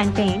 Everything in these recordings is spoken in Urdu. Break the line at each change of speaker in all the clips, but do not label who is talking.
and Pain,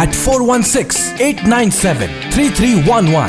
at 416-897-3311।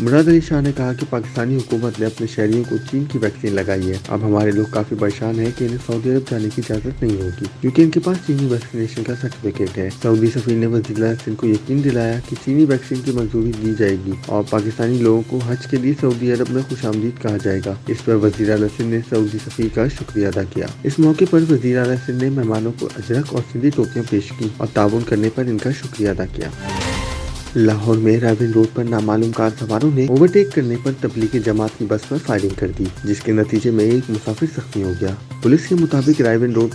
مراد علی شاہ نے کہا کہ پاکستانی حکومت نے اپنے شہریوں کو چین کی ویکسین لگائی ہے. اب ہمارے لوگ کافی پریشان ہیں کہ انہیں سعودی عرب جانے کی اجازت نہیں ہوگی کیونکہ ان کے پاس چینی ویکسینیشن کا سرٹیفکیٹ ہے. سعودی سفیر نے وزیر اعلیٰ سندھ کو یقین دلایا کہ چینی ویکسین کی منظوری دی جائے گی اور پاکستانی لوگوں کو حج کے لیے سعودی عرب میں خوش آمدید کہا جائے گا. اس پر وزیر اعلیٰ سندھ نے سعودی سفیر کا شکریہ ادا کیا. اس موقع پر وزیر اعلیٰ سندھ نے مہمانوں کو اجرک اور سندھی ٹوپیاں پیش کی اور تعاون کرنے پر ان کا شکریہ ادا کیا. لاہور میں رائیون روڈ پر نامعلوم کار سواروں نے اوورٹیک کرنے پر تبلیغی جماعت کی بس پر فائرنگ کر دی جس کے نتیجے میں ایک مسافر زخمی ہو گیا. پولیس کے مطابق رائیون روڈ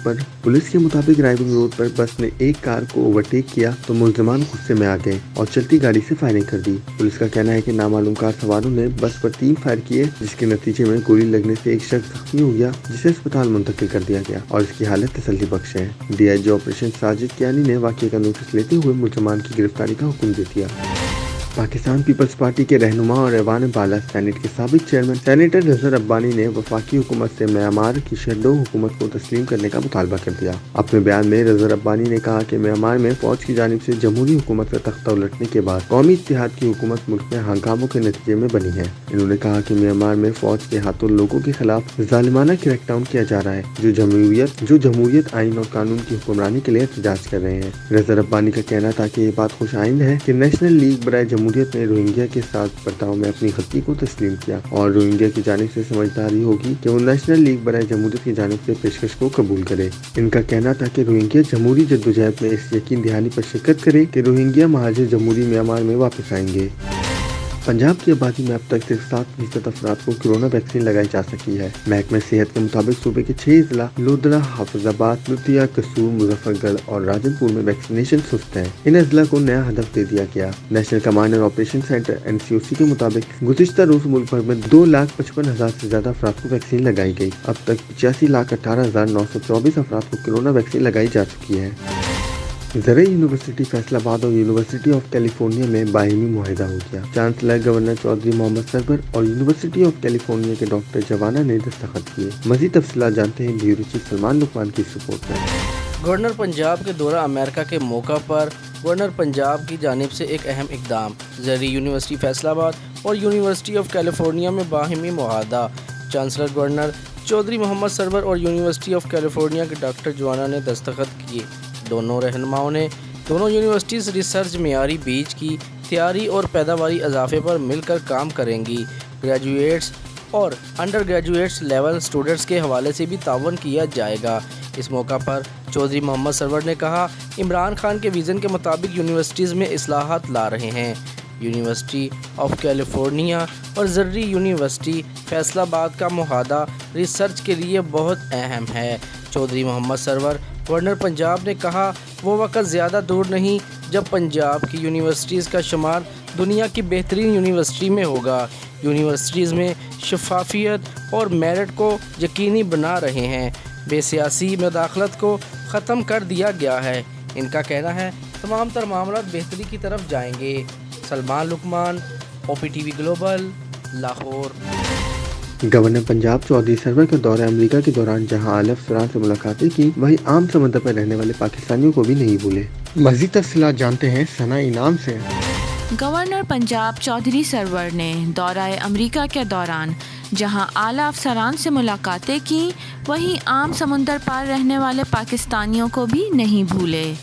پر بس نے ایک کار کو اوورٹیک کیا تو ملزمان غصے میں آ گئے اور چلتی گاڑی سے فائرنگ کر دی. پولیس کا کہنا ہے کہ نامعلوم کار سواروں نے بس پر 3 فائر کیے جس کے نتیجے میں گولی لگنے سے ایک شخص زخمی ہو گیا جسے اسپتال منتقل کر دیا گیا اور اس کی حالت تسلی بخش ہے. D I G operation Sajid Kiani نے واقعے کا نوٹس لیتے ہوئے ملزمان کی گرفتاری کا حکم دے دیا. پاکستان پیپلز پارٹی کے رہنما اور ایوان بالا سینیٹ کے سابق چیئرمین سینیٹر اظہر ربانی نے وفاقی حکومت سے میانمار کی شیڈو حکومت کو تسلیم کرنے کا مطالبہ کر دیا. اپنے بیان میں اظہر ربانی نے کہا کہ میانمار میں فوج کی جانب سے جمہوری حکومت کا تختہ الٹنے کے بعد قومی اتحاد کی حکومت ملک میں ہنگاموں کے نتیجے میں بنی ہے. انہوں نے کہا کہ میانمار میں فوج کے ہاتھوں لوگوں کے خلاف ظالمانہ کریک ڈاؤن کیا جا رہا ہے جو جمہوریت آئین اور قانون کی حکمرانی کے لیے احتجاج کر رہے ہیں. اظہر ربانی کا کہنا تھا کہ یہ بات خوش آئند ہے کہ نیشنل لیگ برائے جمہوریت نے روہنگیا کے ساتھ برتاؤ میں اپنی غلطی کو تسلیم کیا اور روہنگیا کی جانب سے سمجھداری ہوگی کہ وہ نیشنل لیگ برائے جمہوریت کی جانب سے پیشکش کو قبول کرے. ان کا کہنا تھا کہ روہنگیا جمہوری جدوجہد میں اس یقین دہانی پر شرکت کرے کہ روہنگیا مہاجر جمہوری میانمار میں واپس آئیں گے. پنجاب کی آبادی میں اب تک صرف 7% افراد کو کورونا ویکسین لگائی جا سکی ہے. محکمہ صحت کے مطابق صوبے کے 6 اضلاع لودھرا، حافظ آباد، لدھیا، قصور، مظفر گڑھ اور راجن پور میں ویکسینیشن سست ہے. ان اضلاع کو نیا ہدف دے دیا گیا. National command and operation centre NCOC کے مطابق گزشتہ روز ملک بھر میں 2,55,000 سے زیادہ افراد کو ویکسین لگائی گئی. اب تک 85,18,924 افراد کو کورونا ویکسین لگائی جا چکی ہے. زرعی یونیورسٹی فیصل آباد اور یونیورسٹی آف کیلیفورنیا میں باہمی معاہدہ ہو گیا. چانسلر گورنر چودھری محمد سرور اور یونیورسٹی آف کیلیفورنیا کے ڈاکٹر جوانا نے دستخط کیے. مزید تفصیلات جانتے ہیں بیورو چیف سلمان لقمان کی رپورٹ میں.
گورنر پنجاب کے دورہ امریکہ کے موقع پر گورنر پنجاب کی جانب سے ایک اہم اقدام. زرعی یونیورسٹی فیصل آباد اور یونیورسٹی آف کیلیفورنیا میں باہمی معاہدہ. چانسلر گورنر چودھری محمد سرور اور یونیورسٹی آف کیلیفورنیا کے ڈاکٹر جوانا نے دستخط کیے. دونوں رہنماؤں نے دونوں یونیورسٹیز ریسرچ، معیاری بیج کی تیاری اور پیداواری اضافے پر مل کر کام کریں گی. گریجویٹس اور انڈر گریجویٹس لیول اسٹوڈنٹس کے حوالے سے بھی تعاون کیا جائے گا. اس موقع پر چودھری محمد سرور نے کہا، عمران خان کے ویژن کے مطابق یونیورسٹیز میں اصلاحات لا رہے ہیں. یونیورسٹی آف کیلیفورنیا اور زرعی یونیورسٹی فیصل آباد کا معاہدہ ریسرچ کے لیے بہت اہم ہے. چودھری محمد سرور گورنر پنجاب نے کہا، وہ وقت زیادہ دور نہیں جب پنجاب کی یونیورسٹیز کا شمار دنیا کی بہترین یونیورسٹی میں ہوگا. یونیورسٹیز میں شفافیت اور میرٹ کو یقینی بنا رہے ہیں. بے سیاسی مداخلت کو ختم کر دیا گیا ہے. ان کا کہنا ہے تمام تر معاملات بہتری کی طرف جائیں گے. Salman Luqman, OPTV global, Lahore.
Governor Punjab Chaudhry Sarwar کا دورہ امریکہ کے دوران جہاں اعلیٰ افسران سے ملاقاتیں کی، وہیں عام سمندر پر رہنے والے پاکستانیوں کو بھی نہیں بھولے. مزید تفصیلات جانتے ہیں ثنا انعام سے.
گورنر پنجاب چودھری سرور نے دورہ امریکہ کے دوران جہاں اعلیٰ افسران سے ملاقاتیں کی، وہیں عام سمندر پار رہنے والے پاکستانیوں کو بھی نہیں بھولے.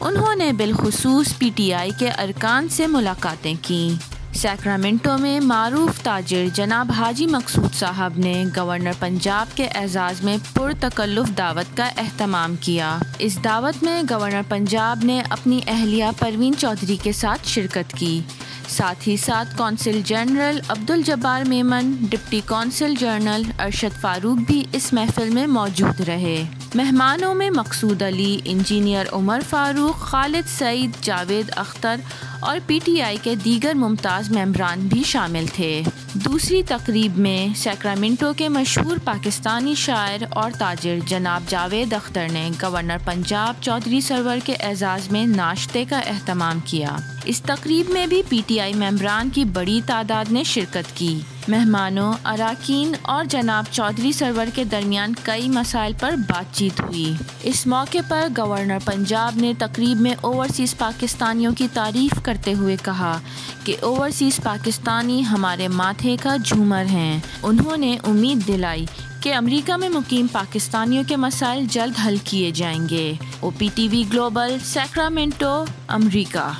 انہوں نے بالخصوص PTI کے ارکان سے ملاقاتیں کیں. سیکرامنٹو میں معروف تاجر جناب حاجی مقصود صاحب نے گورنر پنجاب کے اعزاز میں پرتکلف دعوت کا اہتمام کیا. اس دعوت میں گورنر پنجاب نے اپنی اہلیہ پروین چودھری کے ساتھ شرکت کی. ساتھ ہی ساتھ consul general Abdul Jabbar Memon, deputy consul general Arshad Farooq بھی اس محفل میں موجود رہے. مہمانوں میں مقصود علی، انجینئر عمر فاروق، خالد سعید، جاوید اختر اور PTI کے دیگر ممتاز ممبران بھی شامل تھے. دوسری تقریب میں سیکرامنٹو کے مشہور پاکستانی شاعر اور تاجر جناب جاوید اختر نے گورنر پنجاب چودھری سرور کے اعزاز میں ناشتے کا اہتمام کیا. اس تقریب میں بھی PTI ممبران کی بڑی تعداد نے شرکت کی. مہمانوں، اراکین اور جناب چودھری سرور کے درمیان کئی مسائل پر بات چیت ہوئی۔ اس موقع پر گورنر پنجاب نے تقریب میں اوورسیز پاکستانیوں کی تعریف کرتے ہوئے کہا کہ اوورسیز پاکستانی ہمارے ماتھے کا جھومر ہیں۔ انہوں نے امید دلائی کہ امریکہ میں مقیم پاکستانیوں کے مسائل جلد حل کیے جائیں گے۔ OPTV گلوبل، سیکرامنٹو، امریکہ۔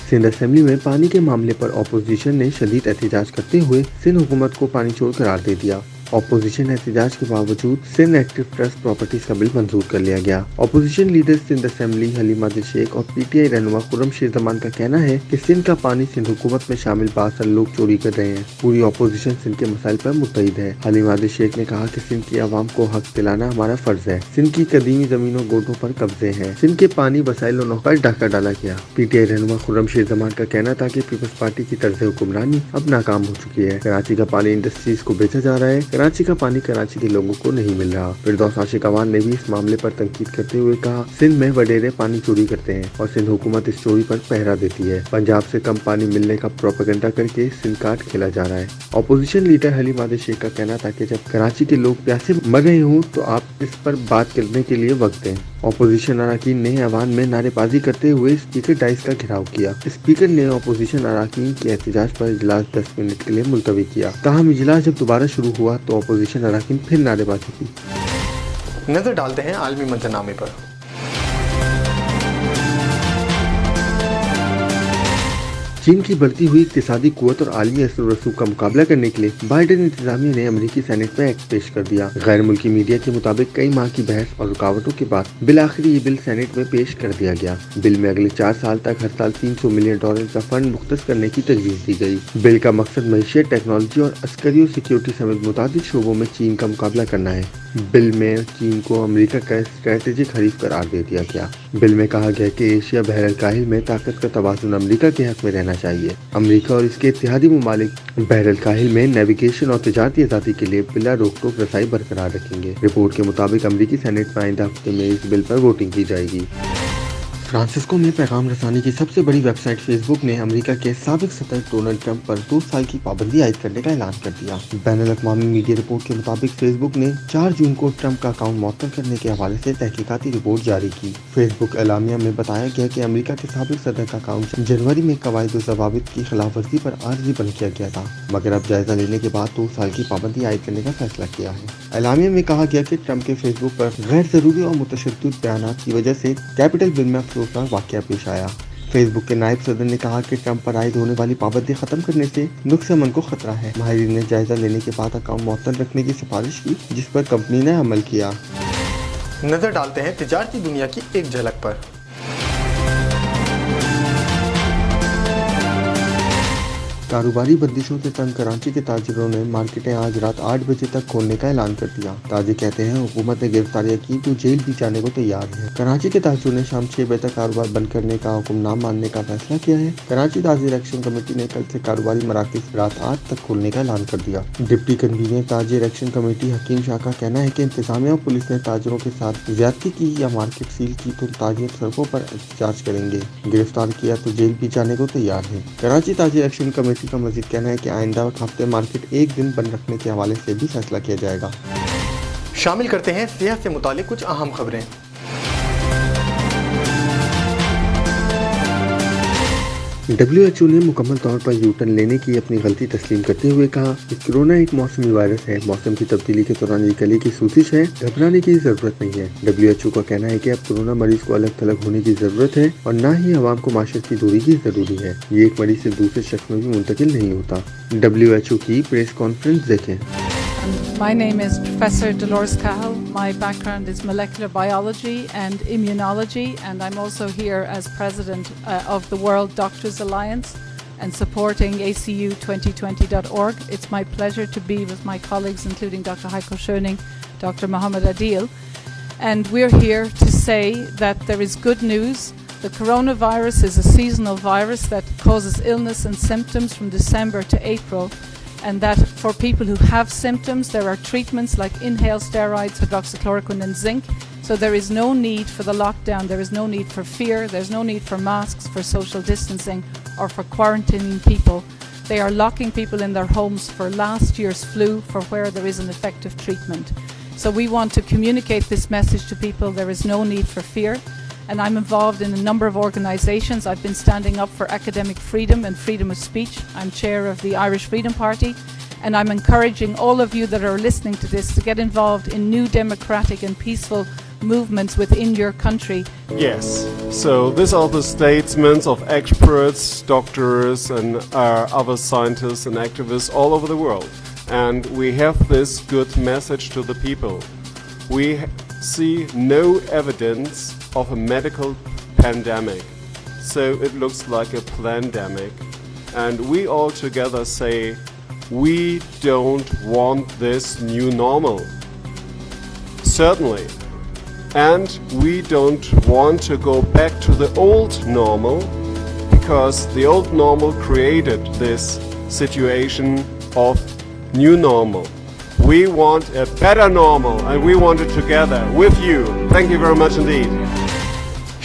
سندھ اسمبلی میں پانی کے معاملے پر اپوزیشن نے شدید احتجاج کرتے ہوئے سندھ حکومت کو پانی چور قرار دے دیا۔ اپوزیشن احتجاج کے باوجود سندھ ایکٹیو ٹرسٹ پراپرٹیز کا بل منظور کر لیا گیا۔ Opposition leader Sindh assembly Halima Dil Sheikh اور PTI رہنما خرم شیر زمان کا کہنا ہے کہ سندھ کا پانی سندھ حکومت میں شامل 62 لوگ چوری کر رہے ہیں۔ پوری اپوزیشن سندھ کے مسائل پر متحد ہے۔ حلیمہ دل شیخ نے کہا کہ سندھ کی عوام کو حق دلانا ہمارا فرض ہے۔ سندھ کی قدیمی زمینوں گوٹوں پر قبضے ہیں۔ سندھ کے پانی وسائل و نو پر ڈاکہ ڈالا گیا۔ PTI رہنما خرم شیر زمان کا کہنا تھا کہ پیپلز پارٹی کی طرز حکمرانی اب ناکام ہو چکی ہے۔ کراچی کا پانی انڈسٹریز کو بیچا جا رہا ہے۔ کراچی کا پانی کراچی کے لوگوں کو نہیں مل رہا۔ فردوس عاشق اوان نے بھی اس معاملے پر تنقید کرتے ہوئے کہا سندھ میں وڈیرے پانی چوری کرتے ہیں اور سندھ حکومت اس چوری پر پہرا دیتی ہے۔ پنجاب سے کم پانی ملنے کا پروپیگنڈا کر کے سندھ کاٹ کھیلا جا رہا ہے۔ اپوزیشن لیڈر حلیمہ دل شیخ کا کہنا تھا کہ جب کراچی کے لوگ پیاسے مر رہے ہوں تو آپ اس پر بات کرنے کے لیے وقت دیں۔ اپوزیشن اراکین نے ایوان میں نعرے بازی کرتے ہوئے اسپیکر ڈائس کا گھیراؤ کیا۔ اسپیکر نے اپوزیشن اراکین کے احتجاج پر اجلاس 10 منٹ کے لیے ملتوی کیا۔ تاہم اجلاس جب دوبارہ شروع ہوا تو اپوزیشن اراکین پھر نعرے بازی کی۔
نظر ڈالتے ہیں عالمی منظرنامے پر۔
چین کی بڑھتی ہوئی اقتصادی قوت اور عالمی اثر و رسوخ کا مقابلہ کرنے کے لیے بائیڈن انتظامیہ نے امریکی سینیٹ میں ایکٹ پیش کر دیا۔ غیر ملکی میڈیا کے مطابق کئی ماہ کی بحث اور رکاوٹوں کے بعد بالآخر یہ بل سینیٹ میں پیش کر دیا گیا۔ بل میں اگلے 4 سال تک ہر سال $300 ملین کا فنڈ مختص کرنے کی تجویز دی گئی۔ بل کا مقصد معیشت، ٹیکنالوجی اور عسکری اور سیکیورٹی سمیت متعدد شعبوں میں چین کا مقابلہ کرنا ہے۔ بل میں چین کو امریکہ کا اسٹریٹجک حریف قرار دے دیا گیا۔ بل میں کہا گیا کہ ایشیا بحر الکاہل میں طاقت کا توازن امریکہ کے حق میں رہنا چاہیے۔ امریکہ اور اس کے اتحادی ممالک بحر الکاہل میں نیویگیشن اور تجارتی آزادی کے لیے بلا روک ٹوک رسائی برقرار رکھیں گے۔ رپورٹ کے مطابق امریکی سینیٹ میں آئندہ ہفتے میں اس بل پر ووٹنگ کی جائے گی۔ فرانسسکو میں پیغام رسانی کی سب سے بڑی ویب سائٹ فیس بک نے امریکہ کے سابق صدر ڈونلڈ ٹرمپ پر 2 سال کی پابندی عائد کرنے کا اعلان کر دیا۔ بین الاقوامی میڈیا رپورٹ کے مطابق فیس بک نے 4 جون کو ٹرمپ کا اکاؤنٹ معطل کرنے کے حوالے سے تحقیقاتی رپورٹ جاری کی۔ فیس بک اعلامیہ میں بتایا گیا کہ امریکہ کے سابق صدر کا اکاؤنٹ جنوری میں قواعد و ضوابط کی خلاف ورزی پر عارضی بند کیا گیا تھا، مگر اب جائزہ لینے کے بعد 2 سال کی پابندی عائد کرنے کا فیصلہ کیا ہے۔ اعلامیہ میں کہا گیا کہ ٹرمپ کے فیس بک پر غیر ضروری اور متشدد بیانات کی وجہ سے کیپٹل بل میں افسوسناک واقعہ پیش آیا۔ فیس بک کے نائب صدر نے کہا کہ ٹرمپ پر عائد ہونے والی پابندی ختم کرنے سے نقص امن کو خطرہ ہے۔ ماہرین نے جائزہ لینے کے بعد اکاؤنٹ معطل رکھنے کی سفارش کی، جس پر کمپنی نے عمل کیا۔
نظر ڈالتے ہیں تجارتی دنیا کی ایک جھلک پر۔
کاروباری بندشوں سے تنگ کراچی کے تاجروں نے مارکیٹیں آج رات 8 بجے تک کھولنے کا اعلان کر دیا۔ تاجر کہتے ہیں حکومت نے گرفتاریاں کی تو جیل بھی جانے کو تیار ہے۔ کراچی کے تاجروں نے شام 6 بجے تک کاروبار بند کرنے کا حکم نہ ماننے کا فیصلہ کیا ہے۔ کراچی تاجر ایکشن کمیٹی نے کل سے کاروباری مراکز رات 8 تک کھولنے کا اعلان کر دیا۔ ڈپٹی کنوینر تاجر ایکشن کمیٹی حکیم شاہ کا کہنا ہے کہ انتظامیہ اور پولیس نے تاجروں کے ساتھ زیادتی کی یا مارکیٹ سیل کی تو تاجر سڑکوں پر احتجاج کریں گے، گرفتار کیا تو جیل بھی جانے کو تیار ہے۔ کراچی تاجر ایکشن کمیٹی کا مزید کہنا ہے کہ آئندہ ہفتے مارکیٹ 1 دن بند رکھنے کے حوالے سے بھی فیصلہ کیا جائے گا۔
شامل کرتے ہیں صحت سے متعلق کچھ اہم خبریں۔
WHO نے مکمل طور پر یو ٹرن لینے کی اپنی غلطی تسلیم کرتے ہوئے کہا کہ کورونا ایک موسمی وائرس ہے، موسم کی تبدیلی کے دوران یہ گلے کی سوزش ہے، گھبرانے کی ضرورت نہیں ہے۔ WHO کا کہنا ہے کہ اب کورونا مریض کو الگ تھلگ ہونے کی ضرورت ہے اور نہ ہی عوام کو معاشرتی دوری کی ضروری ہے۔ یہ ایک مریض سے دوسرے شخص میں بھی منتقل نہیں ہوتا۔ WHO کی پریس کانفرنس دیکھیں۔
My name is Professor Dolores Cahill. My background is molecular biology and immunology, and I'm also here as president of the World Doctors Alliance and supporting ACU2020.org. It's my pleasure to be with my colleagues, including Dr. Heiko Schöning, Dr. Mohammed Adil, and we're here to say that there is good news. The coronavirus is a seasonal virus that causes illness and symptoms from December to April. And that for people who have symptoms, there are treatments like inhaled steroids, hydroxychloroquine and zinc. So there is no need for the lockdown, there is no need for fear, there's no need for masks, for social distancing or for quarantining people. They are locking people in their homes for last year's flu, for where there is an effective treatment. So we want to communicate this message to people. There is no need for fear. And I'm involved in a number of organisations. I've been standing up for academic freedom and freedom of speech. I'm chair of the Irish Freedom Party. And I'm encouraging all of you that are listening to this to get involved in new democratic and peaceful movements within your country.
Yes, so these are the statements of experts, doctors and other scientists and activists all over the world. And we have this good message to the people. We see no evidence of a medical pandemic, so it looks like a plandemic. And we all together say, we don't want this new normal. Certainly. And we don't want to go back to the old normal, because the old normal created this situation of new normal. We want a better normal, and we want it together with you. Thank you very much indeed.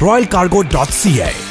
royalcargo.ca।